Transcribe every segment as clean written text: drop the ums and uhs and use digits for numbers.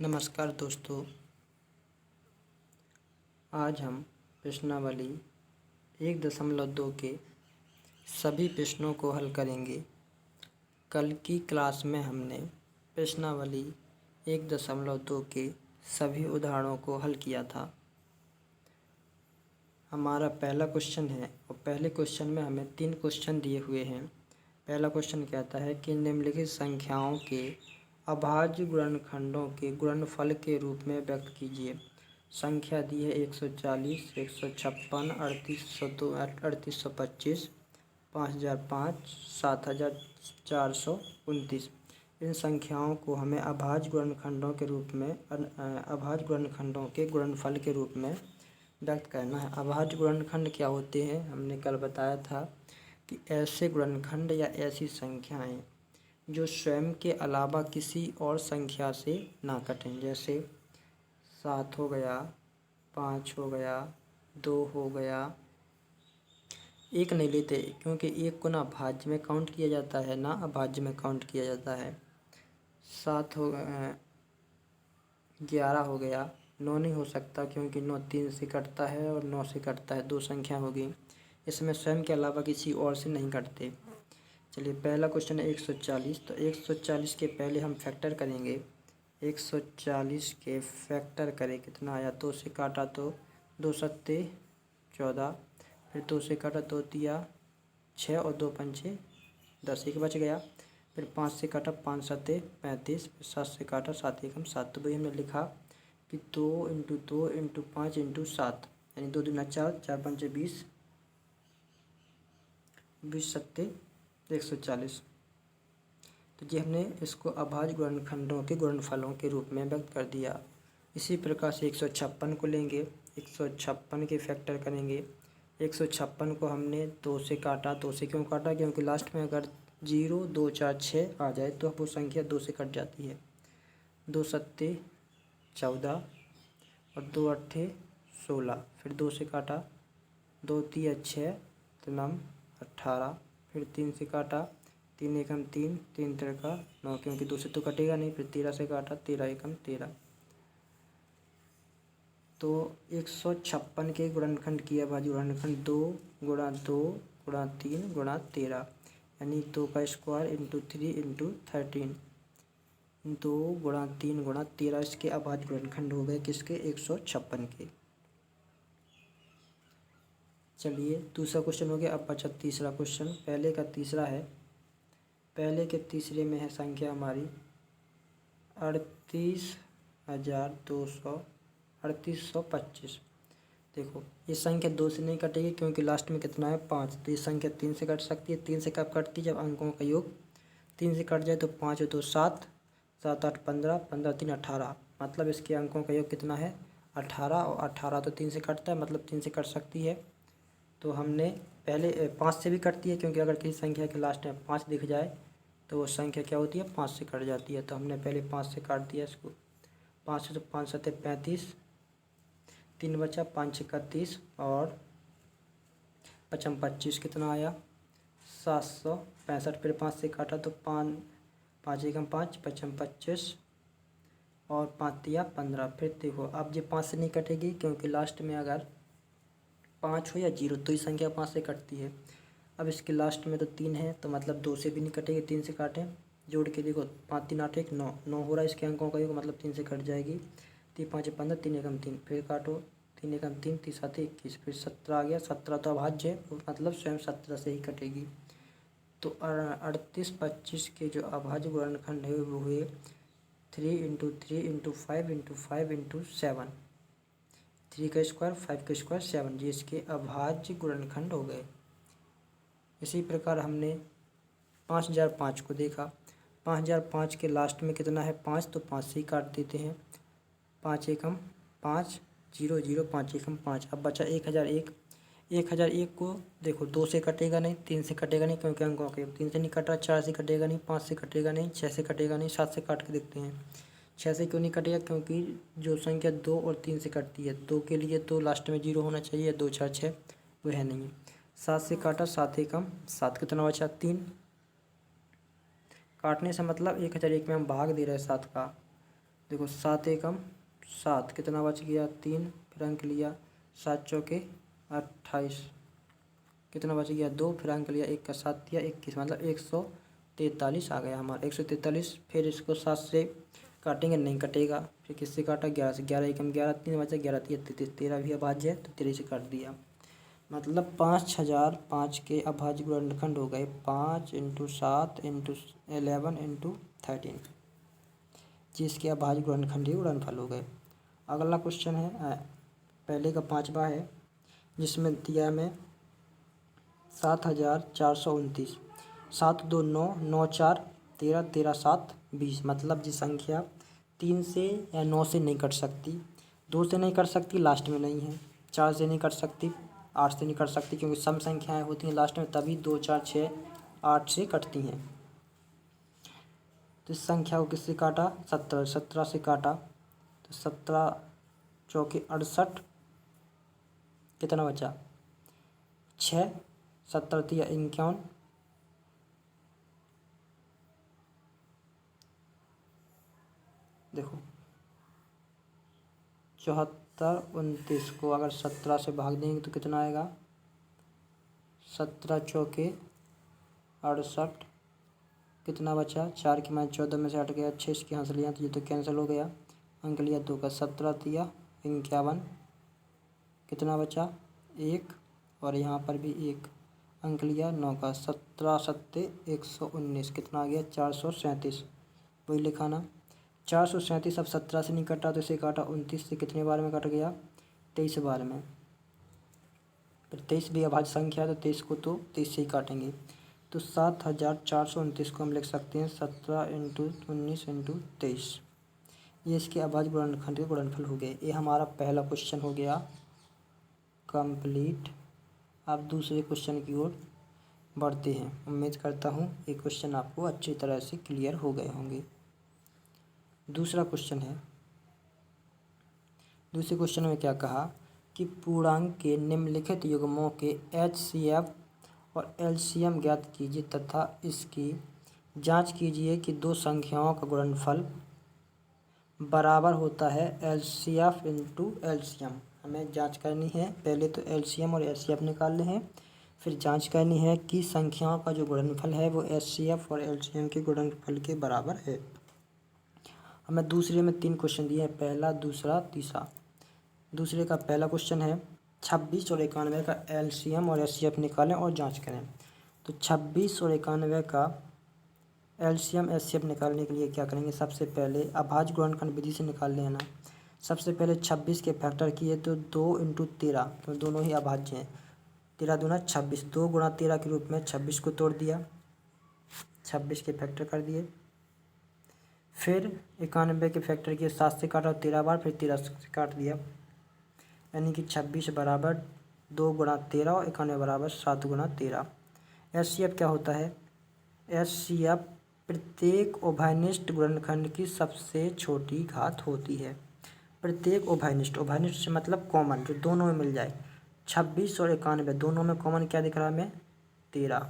नमस्कार दोस्तों, आज हम प्रश्नावली 1.2 के सभी प्रश्नों को हल करेंगे। कल की क्लास में हमने प्रश्नावली 1.2 के सभी उदाहरणों को हल किया था। हमारा पहला क्वेश्चन है और पहले क्वेश्चन में हमें 3 क्वेश्चन दिए हुए हैं। पहला क्वेश्चन कहता है कि निम्नलिखित संख्याओं के अभाज्य गुणनखंडों के गुणनफल के रूप में व्यक्त कीजिए। संख्या दी है 140, 156, 3825, 5005, 7429। इन संख्याओं को हमें अभाज्य गुणनखंडों के रूप में अभाज्य गुणनखंडों के गुणनफल के रूप में व्यक्त करना है। अभाज्य गुणनखंड क्या होते हैं? हमने कल बताया था कि ऐसे गुणनखंड या ऐसी संख्याएं जो स्वयं के अलावा किसी और संख्या से ना कटें। जैसे 7 हो गया, 5 हो गया, 2 हो गया। एक नहीं लेते क्योंकि एक को ना भाज्य में काउंट किया जाता है ना अभाज्य में काउंट किया जाता है। 7 हो 11 हो गया। 9 नहीं हो सकता क्योंकि 9 3 से कटता है और 9 से कटता है, 2 संख्या होगी। इसमें स्वयं के अलावा किसी और से नहीं कटते। चलिए, पहला क्वेश्चन है 140। तो 140 के पहले हम फैक्टर करेंगे। 140 के फैक्टर करें, कितना आया? 2 से काटा तो 2 सत्ते 14, फिर 2 से काटा 2 तिया 6 और 2 पंचे 10, एक बच गया। फिर 5 से काटा 5 सत्ते 35, फिर 7 से काटा 7 एकम 7। तो वही हमने लिखा कि 2 × 2 × 5 × 7, यानी 2 दूना 4, 4 पंचे 20, 20 सत्ते 140। तो ये हमने इसको अभाज्य गुणनखंडों के गुणनफलों के रूप में व्यक्त कर दिया। इसी प्रकार से 156 को लेंगे। 156 के फैक्टर करेंगे। 156 को हमने 2 से काटा। 2 से क्यों काटा? क्योंकि लास्ट में अगर 0 2 4 6 आ जाए तो वो संख्या 2 से कट जाती है। 2 सत्ते 14 और 2 अट्ठे 16, फिर 2 से काटा 2 तिया 6, 3 18, फिर 3 से काटा 3 एकम 3, 3 तिरका 9, क्योंकि 2 से तो कटेगा नहीं। फिर 13 से काटा 13 एकम 13। तो 156 के गुणनखंड की अभाज्य गुणनखंड 2 × 2 × 3 × 13, यानी 2 का स्क्वायर इंटू 3 इंटू 13। 2 × 3 × 13 इसके अभाज्य गुणनखंड हो गए किसके? 156 के। चलिए, दूसरा क्वेश्चन हो गया। अब बचा तीसरा क्वेश्चन। पहले का तीसरा है। पहले के तीसरे में है संख्या हमारी 38,225। देखो, ये संख्या 2 से नहीं कटेगी क्योंकि लास्ट में कितना है? 5। तो ये संख्या 3 से कट सकती है। 3 से कब कटती है? जब अंकों का योग 3 से कट जाए। तो 5 और 2 7, 7 8 15, 15 3 18। मतलब इसके अंकों का योग कितना है? 18। और 18 तो 3 से कटता है, मतलब 3 से कट सकती है। तो हमने पहले 5 से भी कटती है क्योंकि अगर किसी संख्या के लास्ट में 5 दिख जाए तो वो संख्या क्या होती है? 5 से कट जाती है। तो हमने पहले 5 से काट दिया इसको। 5 से तो 5 सत्ते 35, 3 बचा, 5 6 31 और 55 25, कितना आया? 765। फिर 5 से काटा तो 5 एकम 5, 55 25 और 5 तिया 15। फिर देखो, अब ये 5 से नहीं कटेगी क्योंकि लास्ट में अगर 5 हो या 0 तो ये संख्या 5 से कटती है। अब इसके लास्ट में तो 3 है, तो मतलब 2 से भी नहीं कटेगी। 3 से काटें, जोड़ के देखो, 5 3 8 1 9, 9 हो रहा है इसके अंकों का योग, मतलब 3 से कट जाएगी। 3 5 15, 3 एकम 3, फिर काटो 3 एकम 3, 3 7 21, फिर 17 आ गया। 17 तो अभाज्य है, मतलब स्वयं 17 से ही कटेगी। तो 38 25 के जो अभाज्य गुणनखंड है वो हुए 3 × 3 × 5 × 5 × 7। 3 का स्क्वायर 5 का स्क्वायर 7, ये इसके अभाज्य गुणनखंड हो गए। इसी प्रकार हमने 5005 को देखा। 5005 के लास्ट में कितना है? 5, तो 5 से ही काट देते हैं। 5 एकम 5 0 0, 5 एकम 5। अब बचा 1001। 1001 को देखो, 2 से कटेगा नहीं, 3 से कटेगा नहीं क्योंकि अंकों के 3 से नहीं कट रहा, 4 से कटेगा नहीं, 5 से कटेगा नहीं, 6 से कटेगा नहीं, 7 से काट के देखते हैं। 6 से क्यों नहीं कटेगा? क्योंकि जो संख्या 2 और 3 से कटती है, 2 के लिए तो लास्ट में 0 होना चाहिए। 2 4 6 वो है नहीं। 7 से काटा 7 एकम 7, कितना बचा? 3। काटने से मतलब 1001 में हम भाग दे रहे हैं 7 का। देखो 7 एकम 7, कितना बच गया 3, फिर अंक लिया 7 चौके 28, कितना बच गया 2, फिर अंक लिया 1 का 7 दिया 21, मतलब 143 आ गया हमारा 143। फिर इसको 7 से काटेंगे, नहीं कटेगा। फिर किससे काटा 11 से, 11 एकम 11, 3 बचा 11 3 33, 13 भी अभाज्य है तो 13 से काट दिया। मतलब 5005 के अभाज्य गुणनखंड हो गए 5 × 7 × 11 × 13, जिसके अभाज्य गुणनखंडीय गुणनफल हो गए। अगला क्वेश्चन है पहले का 5वां है, जिसमें दिया हमें 7429, 7 2 9 9 4 13 13 7 20, मतलब जिस संख्या 3 से या 9 से नहीं कट सकती, 2 से नहीं कट सकती, लास्ट में नहीं है, 4 से नहीं कट सकती, 8 से नहीं कट सकती, क्योंकि सम संख्याएं होती हैं लास्ट में, तभी 2 4 6 8 से कटती हैं। तो इस संख्या को किससे काटा 17 से काटा, तो 17 चौके 68, कितना बचा 6, 70 3 51, देखो 74 29 को अगर 17 से भाग देंगे तो कितना आएगा 17 चौके 68, कितना बचा 4 की मान 14 में से हट गया 6 इसके यहाँ से लिया तो ये तो कैंसिल हो गया, अंक लिया 2 का 17 दिया 51, कितना बचा 1, और यहाँ पर भी 1, अंक लिया 9 का 17 7 119, कितना आ गया 437, वही लिखा ना 437। अब 17 से नहीं कटा तो इसे काटा 29 से, कितने बार में कट गया 23 बार में। फिर 23 भी अभाज्य संख्या है तो 23 को तो 23 से ही काटेंगे, तो 7429 को हम लिख सकते हैं 17 × 19 × 23, ये इसके अभाज्य गुणनखंड के गुणनफल हो गए। ये हमारा पहला क्वेश्चन हो गया कंप्लीट। अब दूसरे क्वेश्चन की ओर बढ़ते हैं। उम्मीद करता हूँ ये क्वेश्चन आपको अच्छी तरह से क्लियर हो गए होंगे। दूसरा क्वेश्चन है, दूसरे क्वेश्चन में क्या कहा कि पूर्णांक के निम्नलिखित युग्मों के HCF और LCM ज्ञात कीजिए तथा इसकी जांच कीजिए कि दो संख्याओं का गुणनफल बराबर होता है LCF × LCM। हमें जांच करनी है, पहले तो LCM और HCF निकालने हैं, फिर जांच करनी है कि संख्याओं का जो गुणनफल है वो HCF और LCM के गुणनफल के बराबर है। हमें दूसरे में 3 क्वेश्चन दिए हैं, पहला दूसरा तीसरा। दूसरे का पहला क्वेश्चन है 26 और 91 का LCM और HCF निकालें और जांच करें। तो 26 और 91 का LCM HCF निकालने के लिए क्या करेंगे, सबसे पहले अभाज्य गुणनखंड विधि से निकाल लेना। सबसे पहले 26 के फैक्टर किए तो 2 × 13, तो दोनों ही अभाज्य हैं, 13 दूना 26, 2 × 13 के रूप में 26 को तोड़ दिया, 26 के फैक्टर कर दिए। फिर 91 के फैक्टर किए, 7 से काटा 13 बार, फिर 13 से काट दिया, यानी कि 26 बराबर 2 × 13 और 91 बराबर 7 × 13। HCF क्या होता है, HCF प्रत्येक उभयनिष्ठ गुणनखंड की सबसे छोटी घात होती है। प्रत्येक उभयनिष्ठ, उभयनिष्ठ से मतलब कॉमन, जो दोनों में मिल जाए। 26 और 91 दोनों में कॉमन क्या दिख रहा है हमें 13,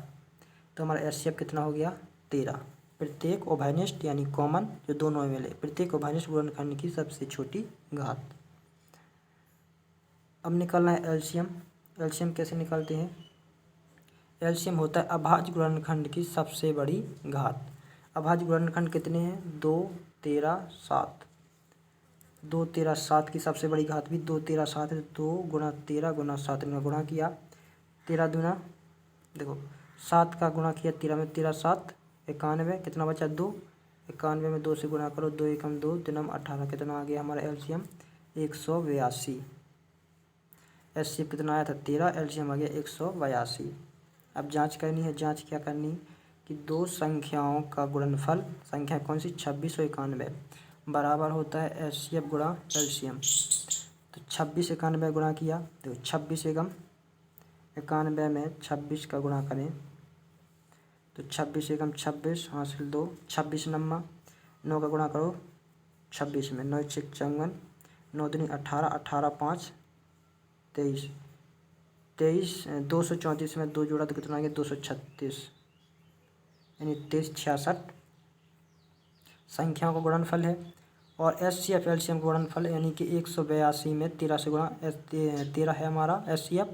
तो हमारा HCF कितना हो गया 13। प्रत्येक उभयनिष्ठ यानी कॉमन जो दोनों में मिले, प्रत्येक उभयनिष्ठ गुणनखंड की सबसे छोटी घात। अब निकालना है LCM। LCM कैसे निकालते हैं, LCM होता है अभाज्य गुणनखंड की सबसे बड़ी घात। अभाज्य गुणनखंड कितने हैं 2 13 7, 2 13 7 की सबसे बड़ी घात भी 2 13 7 है, 2 × 13 × 7 में गुणा किया, 13 दूना देखो 7 का गुणा किया 13 में, 13 7 91, कितना बचा 2, 91 में 2 से गुणा करो, 2 एकम 2 3 18, कितना आ गया हमारा LCM 182। HCF कितना आया था 13, LCM आ गया 182। अब जांच करनी है, जांच क्या करनी कि दो संख्याओं का गुणनफल, संख्या कौन सी 26 और 91 बराबर होता है HCF गुणा LCM। तो 26 91 गुणा किया, तो 26 एकम 91 में 26 का गुणा करें तो 26 एकम 26 हासिल 2, 26 नम्मा 9 का गुणा करो 26 में, 9 6 54, 9 दूनी 18, 18 5 23, 23 234 में 2 जोड़ा तो कितना आ गया 236, यानी 23 66 संख्याओं का गुणनफल है। और HCF एलसीएम का गुणनफल यानी कि 182 में 13 से गुणा 13 है हमारा HCF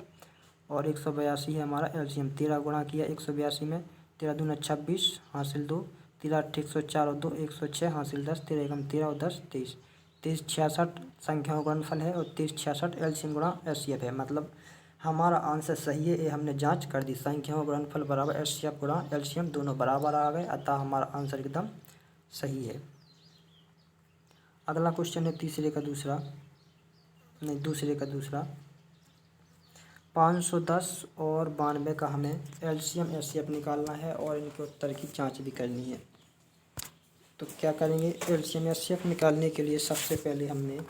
और 182 है हमारा एलसीएम। 13 गुणा किया 182 में, 13 दूना 26 हासिल 2, 13 8 104 और 2 106 हासिल 10, 13 एकम 13 और 10 23। 23 66 संख्याओं का गुणनफल है और 23 66 एलसीएम गुणा HCF है। मतलब हमारा आंसर सही है, ये हमने जांच कर दी। संख्याओं का गुणनफल बराबर HCF गुणा एलसीएम दोनों बराबर आ गए, अतः हमारा आंसर एकदम सही है। अगला क्वेश्चन है दूसरे का दूसरा 510 और 92 का हमें एलसीएम HCF निकालना है और इनके उत्तर की जांच भी करनी है। तो क्या करेंगे, एलसीएम HCF निकालने के लिए सबसे पहले हमने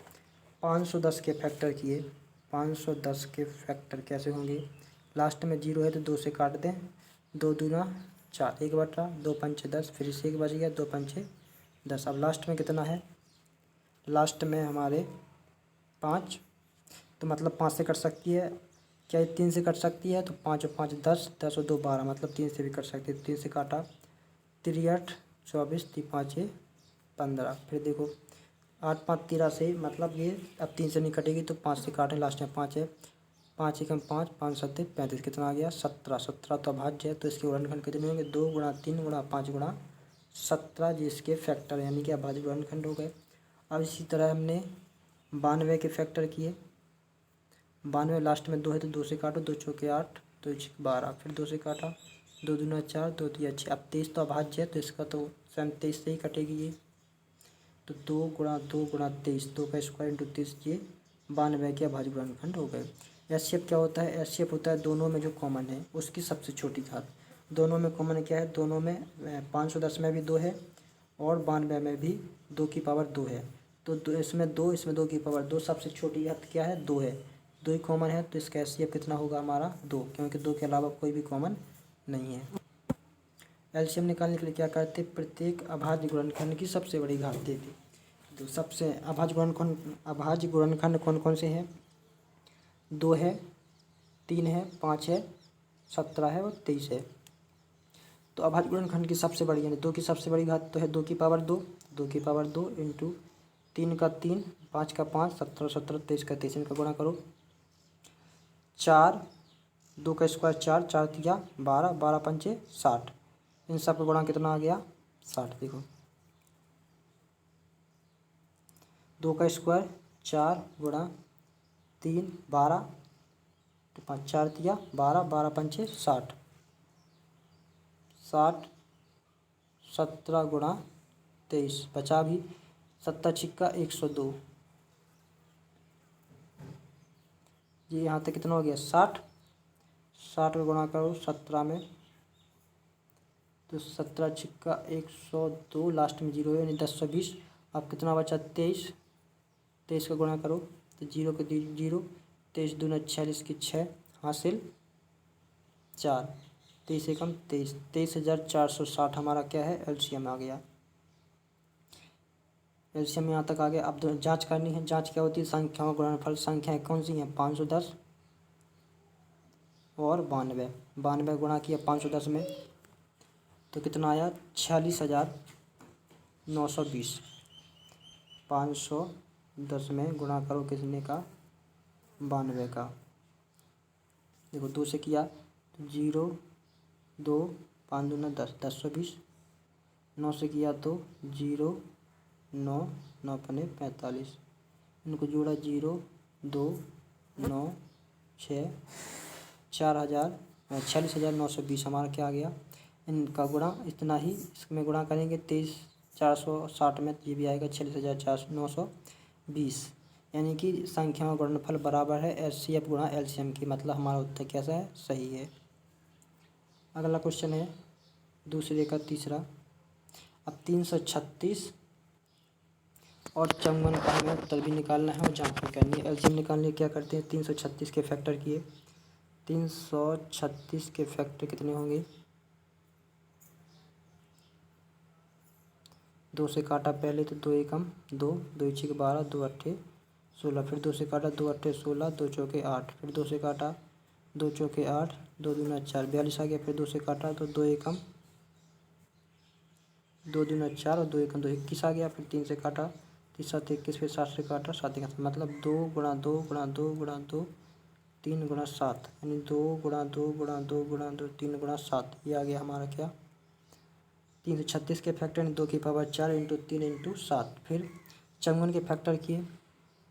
510 के फैक्टर किए। 510 के फैक्टर कैसे होंगे, लास्ट में 0 है तो 2 से काट दें, 2 दूना 4, 1/2, 2 पंचे 10, फिर से 1 बच गया, 2 पंचे 10। अब लास्ट में कितना है, लास्ट में हमारे 5, तो मतलब 5 से कट सकती है क्या, 3 से कट सकती है, तो 5 और 5 10, 10 और 2 12, मतलब 3 से भी कट सकती है। 3 से काटा, 3 8 24, 3 5 15। फिर देखो 8 5 13 से, मतलब ये अब 3 से नहीं कटेगी तो 5 से काटें, लास्ट में 5 है, 5 एकम 5, 5 7 35, कितना आ गया 17। 17 तो अभाज्य है, तो इसके गुणनखंड कितने होंगे, 2 गुणा 3 गुणा 5 गुणा 17, जिसके फैक्टर यानी कि अभाज्य गुणनखंड हो गए। अब इसी तरह हमने 92 के फैक्टर किए। 92 लास्ट में 2 है तो 2 से काटो, 2 चौके 8, 2 छक्के 12, फिर 2 से काटा, 2 दूना 4, 2 तिया 6। अब 23 तो अभाज्य है, तो इसका तो स्वयं 23 से ही कटेगी ये, तो 2 गुणा 23, 2 का स्क्वायर इंटू 30, ये 92 के अभाज्य गुणनखंड हो गए। HCF क्या होता है, HCF होता है दोनों में जो कॉमन है उसकी सबसे छोटी घात। दोनों में कॉमन क्या है, दोनों में 510 में भी 2 है और 92 में भी 2 की पावर 2 है, तो इसमें 2 की पावर 2, सबसे छोटी घात क्या है 2 है, 2 ही कॉमन है, तो इसका HCF कितना होगा हमारा 2, क्योंकि 2 के अलावा कोई भी कॉमन नहीं है। एलसीएम निकालने के लिए क्या करते, प्रत्येक अभाज्य गुणनखंड की सबसे बड़ी घात देते। तो सबसे अभाज्य गुणनखंड कौन कौन से हैं, 2 है, 3 है, 5 है, 17 है और 23 है। तो अभाज्य गुणनखंड की सबसे बड़ी यानी 2 की सबसे बड़ी घात तो है 2 की पावर 2, 2 की पावर 2 इंटू 3 का 3, 5 का 5, 17 17, 23 का 23, इनका गुणा करो, 4, 2 का स्क्वायर 4, 4 तिया 12, 12 पंचे 60, इन सब का गुणा कितना आ गया 60। देखो 2 का स्क्वायर 4 गुणा 3 12, तो 5 4 तिया 12, 12 पंचे 60, 60, 17 गुणा 23, बचा भी 7 छिक्का 102, ये यहाँ तक कितना हो गया 60, 60 का गुणा करो 17 में, तो 17 छिक्का 102, लास्ट में 0 है यानी 10 20। अब कितना बचा 23, 23 का गुणा करो तो 0 के 0, 23 दूना 46 की 6 हासिल 4, 23 एकम 23, 23,460 हमारा क्या है एलसीएम आ गया। एलसीएम यहाँ तक आ गया। अब जांच करनी है, जांच क्या होती है, संख्याओं का गुणनफल। संख्याएं कौन सी हैं, 510 और 92। 92 गुणा किया 510 में तो कितना आया 46,920। 510 में गुणा करो कितने का 92 का, देखो 2 से किया तो 0 2 5 दूना 10, 10 20। 9 से किया तो 0 9 9 पने 45, इनको जोड़ा 0 2 9 6, 46,920 हमारा क्या आ गया। इनका गुणा इतना ही, इसमें गुणा करेंगे 23,460 में, ये भी आएगा 46,920, यानी कि संख्याओं का गुणनफल बराबर है HCF गुणा LCM की। मतलब हमारा उत्तर कैसा है, सही है। अगला क्वेश्चन है दूसरे का तीसरा। अब 336 और 54 का हमें उत्तर भी निकालना है और जांच भी करनी है। LCM निकालने के क्या करते हैं, 336 के फैक्टर किए। 336 के फैक्टर कितने होंगे, 2 से काटा पहले तो 2 एकम 2, 2 छीक 12, 2 अट्ठे 16, फिर 2 से काटा 2 अट्ठे 16, 2 चौके 8, फिर 2 से काटा 2 चौके 8, 2 दूना 4, 42 आ गया। फिर 2 से काटा तो 2 एकम 2 दूना 4 और 2 एकम 2, 21 आ गया। फिर 3 से काटा तीसरा 21 फिर 60 से काटा 7 मतलब 2 गुणा 2 गुणा 2 गुणा 2 3 गुणा 7 यानी 2 गुणा 2 गुणा 2 गुणा 2 3 गुणा 7। ये आ गया हमारा क्या 336 के फैक्टर यानी 2 की पावर 4 इंटू 3 इंटू 7। फिर चौवन के फैक्टर किए,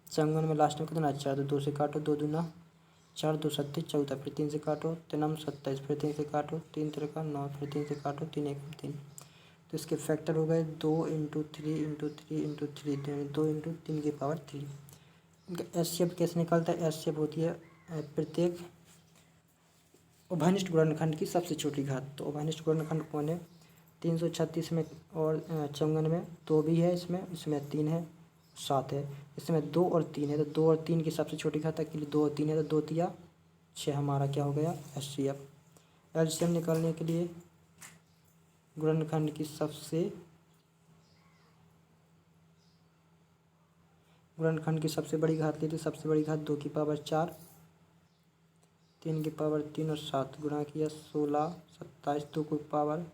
चौवन में लास्ट में कितना 4 तो 2 से काटो, 2 दूना 4 2 7 14 फिर 3 से काटो 3 27 फिर 3 से काटो 3 3 9 फिर 3 से काटो 3 1 3। तो इसके फैक्टर हो गए 2 इंटू 3 इंटू 3 इंटू 3 यानी 2 इंटू 3 की पावर 3। इनका एचसीएफ कैसे निकलता है? एचसीएफ होती है प्रत्येक उभयनिष्ठ गुणनखंड की सबसे छोटी घात। तो उभयनिष्ठ गुणनखंड कौन है? 336 में और 54 में 2 भी है, इसमें 3 है, 7 है, इसमें 2 और 3 है। तो 2 और 3 की सबसे छोटी घात के लिए 2 और 3 है, तो 2 तिया 6 हमारा क्या हो गया एचसीएफ। एलसीएम निकालने के लिए गुणनखंड की सबसे बड़ी घात ली, तो सबसे बड़ी घात 2 की पावर 4 3 की पावर 3 और 7 गुणा किया 16 27 2 की पावर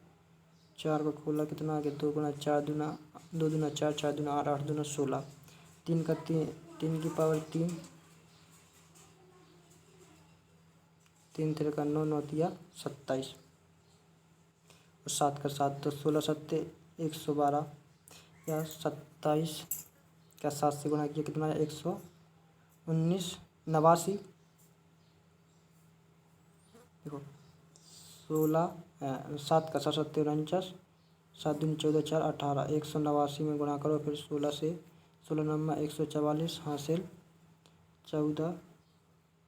4 को खोला कितना आ गया 2 गुणा 4 दूना 2 दूना 4 4 दूना 8 8 दूना 16 3 का 3 की पावर 3 3 3 का 9 9 दिया 27 और 7 का 7 तो 16 7 112 या 27 का 7 से गुणा किया कितना है 119 89। देखो 7 का 7 7 49 7 दूनी 14 4 18 189 में गुणा करो फिर 16 से 16 नंबर 144 हासिल 14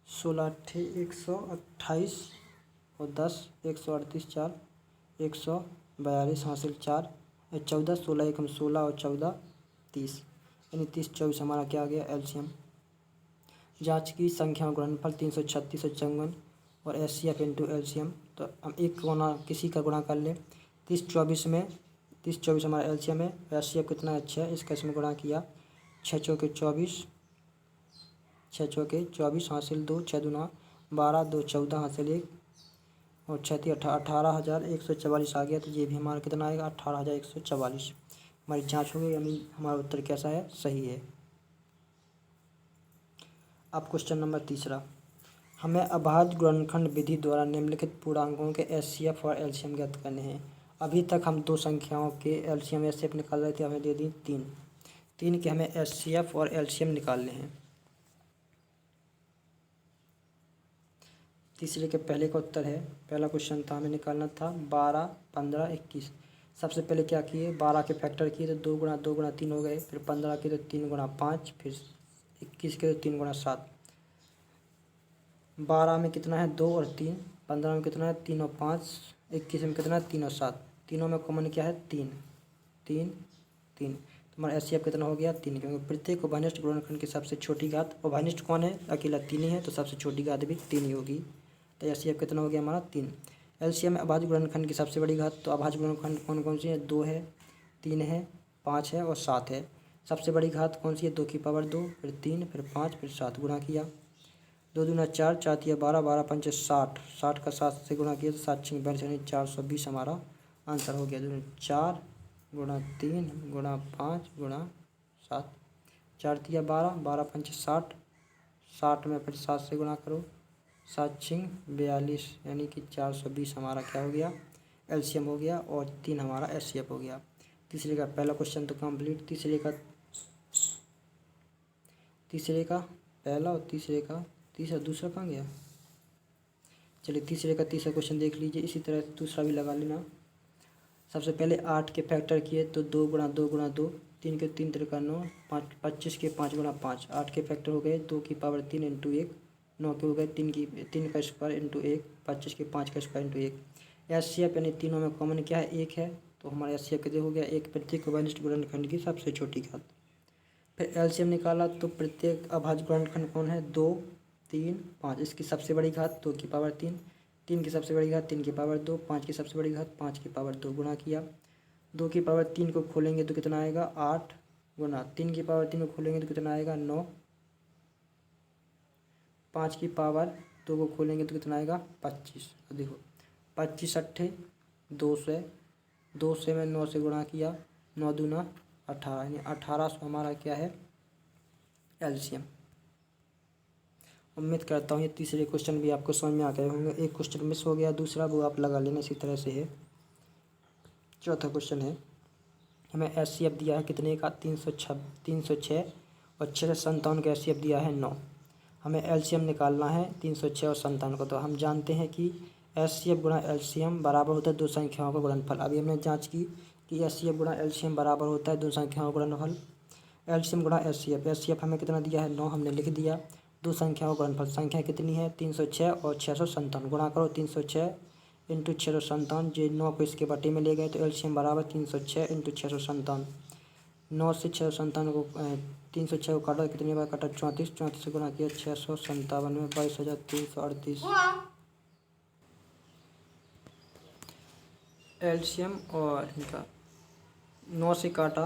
16 128 और 10 138 4 142 हासिल 4 14 16 1 16 और 14 30 यानी 30 24 हमारा क्या आ गया एलसीएम। जांच की संख्या गुणनफल 336 और 54 और एचसीएफ इंटू एलसीएम। तो हम एक गुना किसी का गुणा कर लें 30 24 में 30 24 हमारा एलसीएम है, एचसीएफ कितना अच्छा है इसका इसमें गुणा किया 6 चौके 24 6 चौके 24 हासिल 2 6 दूना 12 2 14 हासिल 1 और 6 18,144 आ गया। तो ये भी हमारा कितना आएगा 18,144। हमारी जांच हो गई यानी हमारा उत्तर कैसा है सही है। अब क्वेश्चन नंबर तीसरा, हमें अभाज्य गुणनखंड विधि द्वारा निम्नलिखित पूर्णांकों के एचसीएफ और एलसीएम ज्ञात करने हैं। अभी तक हम 2 संख्याओं के एलसीएम एचसीएफ निकाल रहे थे, हमें दे दी 3 के हमें एचसीएफ और एलसीएम निकालने हैं। तीसरे के पहले का उत्तर है, पहला क्वेश्चन था हमें निकालना था 12 15 21। सबसे पहले क्या किए 12 के फैक्टर किए तो 2 गुणा 2 गुणा 3 हो गए, फिर 15 के तो 3 गुणा 5, फिर 21 के तो 3 गुणा 7। 12 में कितना है 2 और 3, 15 में कितना है 3 और 5, 21 में कितना है 3 और 7। तीनों में कॉमन क्या है 3 3 3। तो हमारा एचसीएफ कितना हो गया 3, क्योंकि प्रत्येक उभयनिष्ठ गुणनखंड की सबसे छोटी घात, उभयनिष्ठ कौन है अकेला 3 ही है, तो सबसे छोटी घात भी 3 ही होगी। तो एचसीएफ कितना हो गया हमारा 3। एलसीएम में अभाज्य गुणनखंड की सबसे बड़ी घात, तो अभाज्य गुणनखंड कौन कौन सी है 2 है 3 है 5 है और 7 है। सबसे बड़ी घात कौन सी है 2 की पावर 2 फिर 3 फिर 5 फिर 7 गुणा किया 2 दूना 4 4 तिया 12 12 पंचे 60 60 का 7 से गुणा किया तो 7 6 42 यानी 420 हमारा आंसर हो गया। 4 गुणा 3 गुणा 5 गुणा 7 4 तिया 12 12 पंचे 60 60 में फिर 7 से गुणा करो 7 6 42 यानी कि 420 हमारा क्या हो गया एलसीएम हो गया और 3 हमारा एचसीएफ हो गया। तीसरे का पहला क्वेश्चन तो कंप्लीट, तीसरे का पहला और तीसरा दूसरा कहाँ गया। चलिए तीसरे का तीसरा क्वेश्चन देख लीजिए, इसी तरह दूसरा भी लगा लेना। सबसे पहले 8 के फैक्टर किए तो 2 गुणा 2 गुणा 2 3 के 3 3 का 9 5 25 के 5 गुणा 5। 8 के फैक्टर हो गए 2 की पावर 3 इंटू 1 9 के हो गए 3 का स्क्वायर इंटू 1 25 के 5 का स्क्वायर इंटू 1। एचसीएफ यानी तीनों में कॉमन क्या है 1 है, तो हमारा एचसीएफ कितने हो गया 1 प्रत्येक उभयनिष्ठ गुणनखंड की सबसे छोटी घात। फिर एलसीएम निकाला तो प्रत्येक अभाज्य गुणनखंड कौन है 2 3 5। इसकी सबसे बड़ी घात 2 की पावर 3 3 की सबसे बड़ी घात 3 की पावर 2 5 की सबसे बड़ी घात 5 की पावर 2 गुणा किया 2 की पावर 3 को खोलेंगे तो कितना आएगा 8 गुना 3 की पावर 3 को खोलेंगे तो कितना आएगा 9 5 की पावर 2 को खोलेंगे तो कितना आएगा 25। देखो 25 अट्ठे 200 में 9 से गुणा किया 9 दूना 18, यानी 1800 हमारा क्या है एलसीएम। उम्मीद करता हूँ ये तीसरे क्वेश्चन भी आपको समझ में आ गए होंगे। एक क्वेश्चन मिस हो गया, दूसरा वो आप लगा लेना, इसी तरह से है। चौथा क्वेश्चन है, हमें एचसीएफ दिया है कितने का 306 और 6 से 57 का एचसीएफ दिया है 9। हमें एलसीएम निकालना है 306 और 57 को। तो हम जानते हैं कि एचसीएफ गुणा एलसीएम बराबर होता है दो संख्याओं का गुणनफल। अभी हमने जांच की कि एचसीएफ गुणा एलसीएम बराबर होता है दो संख्याओं का गुणनफल। एलसीएम गुणा एचसीएफ, एचसीएफ हमें कितना दिया है 9, हमने लिख दिया। दो संख्याओं का गुणनफल, संख्या कितनी है 306 और 657, गुणा करो 306 इंटू 657, जो 9 को इसके बटे में ले गए तो एलसीएम बराबर 306 इंटू 657। 9 से 657 को 306 को काटा, कितनी बार काटा 34, 34 से गुणा किया 657 में 22,338। एलसीएम और इनका 9 से काटा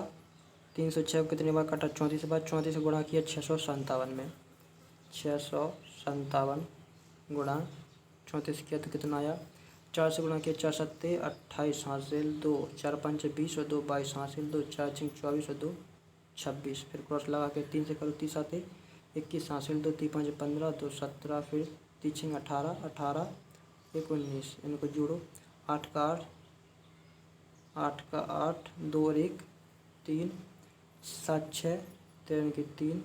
306 को कितनी बार काटा 34 बार, 34 से गुणा किया 657 में, 657 गुणा 34 किया तो कितना आया 4 से गुणा किया 4 सत्ते 28 हासिल 2, 4 पंच 20 और 2 22 हासिल 2, 4 छिंग 24 और 2 26। फिर क्रॉस लगा के 3 से करो 30 आते 21 हासिल 2, 3 5 15, 2 17, फिर 3 छिंग 18, 18 19, इनको जोड़ो 8 का 8, 8 का 8, 2 और 1 3, 7 6 13 की 3,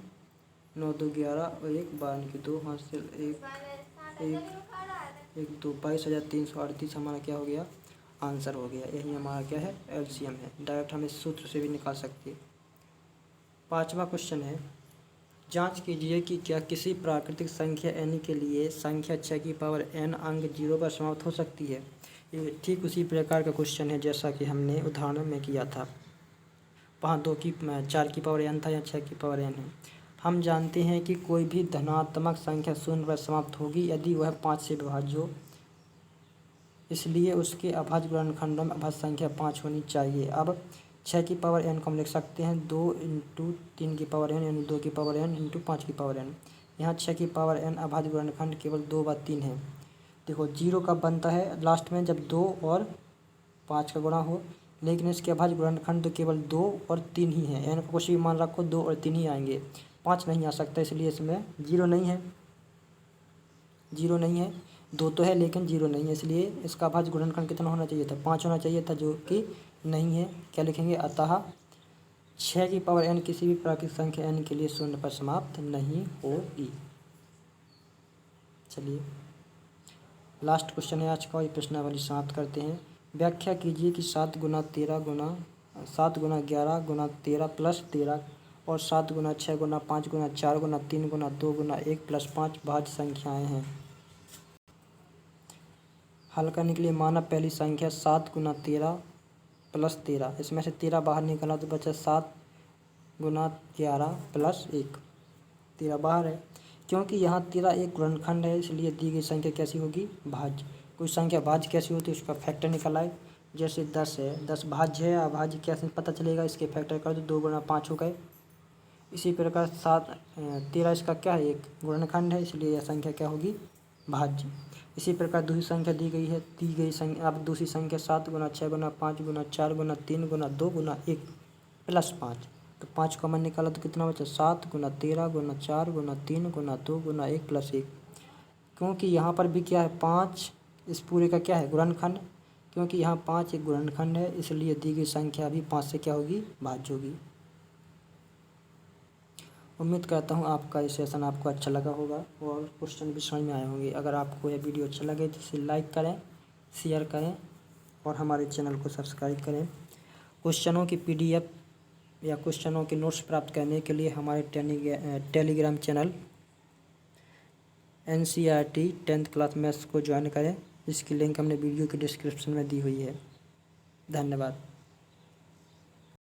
9 2 11 और 1 12 की 2 हासिल 1 2 22,338 हमारा क्या हो गया आंसर हो गया। यही हमारा क्या है एलसीएम है। डायरेक्ट हम इस सूत्र से भी निकाल सकते हैं। पांचवा क्वेश्चन है, जांच कीजिए कि क्या किसी प्राकृतिक संख्या n के लिए संख्या 6 की पावर n अंक 0 पर समाप्त हो सकती है। ये ठीक उसी प्रकार का क्वेश्चन है जैसा कि हमने उदाहरण में किया था। वहाँ 4 की पावर n था, या 6 की पावर n है। हम जानते हैं कि कोई भी धनात्मक संख्या 0 पर समाप्त होगी यदि वह 5 से विभाज्य हो, इसलिए उसके अभाज्य गुणनखंडों में अभाज्य संख्या 5 होनी चाहिए। अब 6 की पावर n को हम लिख सकते हैं 2 इंटू 3 की पावर n, यानी 2 की पावर n इंटू 5 की पावर n। यहाँ 6 की पावर n अभाज्य गुणनखंड केवल 2 व 3 है। देखो 0 कब बनता है लास्ट में, जब 2 और 5 का गुणा हो, लेकिन इसके अभाज्य गुणनखंड तो केवल 2 और 3 ही है। n को कुछ भी मान रखो 2 और 3 ही आएंगे, 5 नहीं आ सकता, इसलिए इसमें 0 नहीं है। 0 नहीं है, 2 तो है लेकिन 0 नहीं है, इसलिए इसका अभाज्य गुणनखंड कितना होना चाहिए था 5 होना चाहिए था, जो कि नहीं है। क्या लिखेंगे, अतः 6 की पावर n किसी भी प्राकृतिक संख्या n के लिए 0 पर समाप्त नहीं होगी। चलिए लास्ट क्वेश्चन है आज का, ये प्रश्नावली समाप्त करते हैं। व्याख्या कीजिए कि 7 गुना 11 गुना 13 प्लस 13 और 7 गुना 6 गुना 5 गुना 4 गुना 3 गुना 2 गुना 1 प्लस 5 भाज्य संख्याएं हैं। हल करने के लिए माना पहली संख्या 7 गुना 13 प्लस 13, इसमें से 13 बाहर निकला तो बचा 7 गुना 11 प्लस 1। 13 बाहर है, क्योंकि यहाँ 13 एक गुणनखंड है, इसलिए दी गई संख्या कैसी होगी भाज्य। कोई संख्या भाज्य कैसी होती है उसका फैक्टर निकल आए। जैसे 10 है, 10 भाज्य है, अभाज्य कैसे पता चलेगा, इसके फैक्टर कर दो, 2 गुना 5 हो गए। इसी प्रकार 13 इसका क्या है एक गुणनखंड है, इसलिए यह संख्या क्या होगी भाज्य। इसी प्रकार दूसरी संख्या दी गई संख्या, अब दूसरी संख्या 7 गुना 6 गुना 5 गुना 4 गुना 3 गुना 2 गुना 1 प्लस 5, तो 5 कॉमन निकाला तो कितना बचा 7 गुना 13 गुना 4 गुना 3 गुना 2 गुना 1 प्लस 1। क्योंकि यहाँ पर भी क्या है 5 इस पूरे का क्या है गुणनखंड, क्योंकि यहाँ 5 एक गुणनखंड है, इसलिए दी गई संख्या भी 5 से क्या होगी भाज्य होगी। उम्मीद करता हूँ आपका ये सेशन आपको अच्छा लगा होगा और क्वेश्चन भी समझ में आए होंगे। अगर आपको यह वीडियो अच्छा लगे तो इसे लाइक करें, शेयर करें और हमारे चैनल को सब्सक्राइब करें। क्वेश्चनों की PDF या क्वेश्चनों के नोट्स प्राप्त करने के लिए हमारे Telegram channel NCERT 10th class maths को ज्वाइन करें, जिसकी लिंक हमने वीडियो के डिस्क्रिप्शन में दी हुई है। धन्यवाद।